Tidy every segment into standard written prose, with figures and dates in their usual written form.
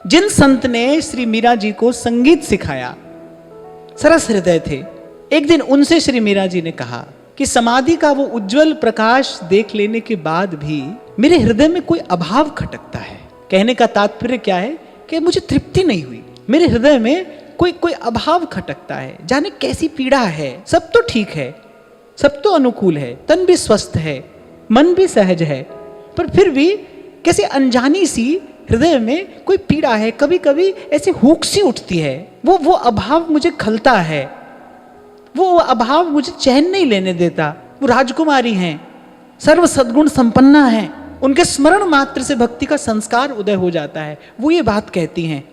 जिन संत ने श्री मीरा जी को संगीत सिखाया, सरस हृदय थे। एक दिन उनसे श्री मीरा जी ने कहा कि समाधि का वो उज्जवल प्रकाश देख लेने के बाद भी मेरे हृदय में कोई अभाव खटकता है। कहने का तात्पर्य क्या है कि मुझे तृप्ति नहीं हुई, मेरे हृदय में कोई अभाव खटकता है, जाने कैसी पीड़ा है। सब तो ठीक है, सब तो अनुकूल है, तन भी स्वस्थ है, मन भी सहज है, पर फिर भी कैसे अनजानी सी हृदय में कोई पीड़ा है। कभी कभी ऐसे हुक सी उठती है, वो अभाव मुझे खलता है, वो अभाव मुझे चैन नहीं लेने देता। वो राजकुमारी हैं, सर्व सद्गुण संपन्ना हैं, उनके स्मरण मात्र से भक्ति का संस्कार उदय हो जाता है। वो ये बात कहती हैं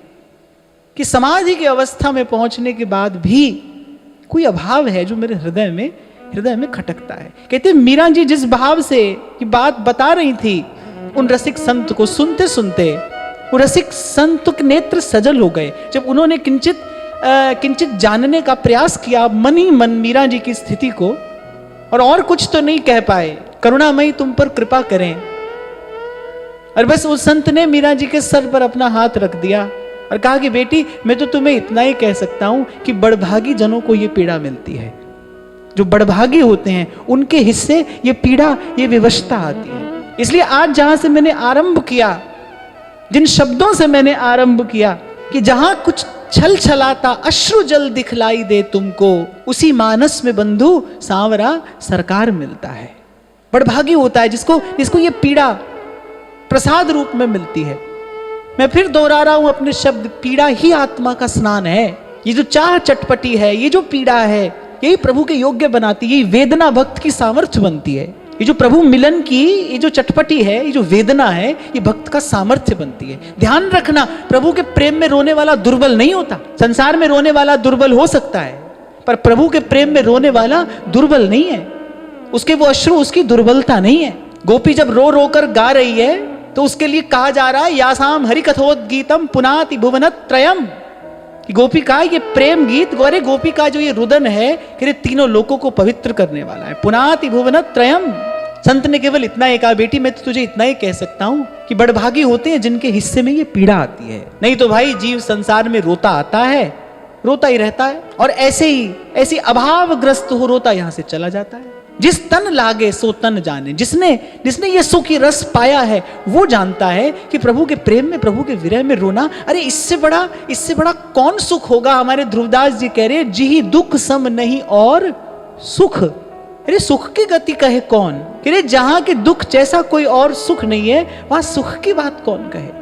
कि समाधि की अवस्था में पहुंचने के बाद भी कोई अभाव है जो मेरे हृदय में खटकता है। कहते मीरा जी जिस भाव से कि बात बता रही थी, उन रसिक संत को सुनते सुनते वो रसिक संत के नेत्र सजल हो गए। जब उन्होंने किंचित जानने का प्रयास किया मन ही मन मीरा जी की स्थिति को, और कुछ तो नहीं कह पाए, करुणामयी तुम पर कृपा करें, और बस उस संत ने मीरा जी के सर पर अपना हाथ रख दिया और कहा कि बेटी, मैं तो तुम्हें इतना ही कह सकता हूं कि बड़भागी जनों को ये पीड़ा मिलती है। जो बड़भागी होते हैं उनके हिस्से ये पीड़ा, ये विवशता आती है। इसलिए आज जहां से मैंने आरंभ किया, जिन शब्दों से मैंने आरंभ किया कि जहां कुछ छल छलाता अश्रु जल दिखलाई दे तुमको, उसी मानस में बंधु सांवरा सरकार मिलता है। बड़भागी होता है जिसको ये पीड़ा प्रसाद रूप में मिलती है। मैं फिर दोहरा रहा हूं अपने शब्द, पीड़ा ही आत्मा का स्नान है। ये जो चाह चटपटी है, ये जो पीड़ा है, यही प्रभु के योग्य बनाती है। यही वेदना भक्त की सामर्थ्य बनती है। ये जो प्रभु मिलन की ये जो चटपटी है, ये जो वेदना है, ये भक्त का सामर्थ्य बनती है। ध्यान रखना, प्रभु के प्रेम में रोने वाला दुर्बल नहीं होता। संसार में रोने वाला दुर्बल हो सकता है, पर प्रभु के प्रेम में रोने वाला दुर्बल नहीं है। उसके वो अश्रु उसकी दुर्बलता नहीं है। गोपी जब रो रो कर गा रही है तो उसके लिए कहा जा रहा है यासाम हरि कथोद्गीतम पुनाति भुवनत्रयम्। गोपी का ये प्रेम गीत, गौरे गोपी का जो ये रुदन है कि तीनों लोगों को पवित्र करने वाला है। पुनाति भुवनत्रयम्। संत ने केवल इतना ही कहा, बेटी मैं तो तुझे इतना ही कह सकता हूं कि बड़भागी होते हैं जिनके हिस्से में ये पीड़ा आती है। नहीं तो भाई जीव संसार में रोता आता है, रोता ही रहता है, और ऐसी अभावग्रस्त हो रोता यहां से चला जाता है। जिस तन लागे सो तन जाने। जिसने ये सुख की रस पाया है वो जानता है कि प्रभु के प्रेम में, प्रभु के विरह में रोना, अरे इससे बड़ा कौन सुख होगा। हमारे ध्रुवदास जी कह रहे, जी दुख सम नहीं और सुख। अरे सुख की गति कहे कौन, कि जहां के दुख जैसा कोई और सुख नहीं है, वहां सुख की बात कौन कहे।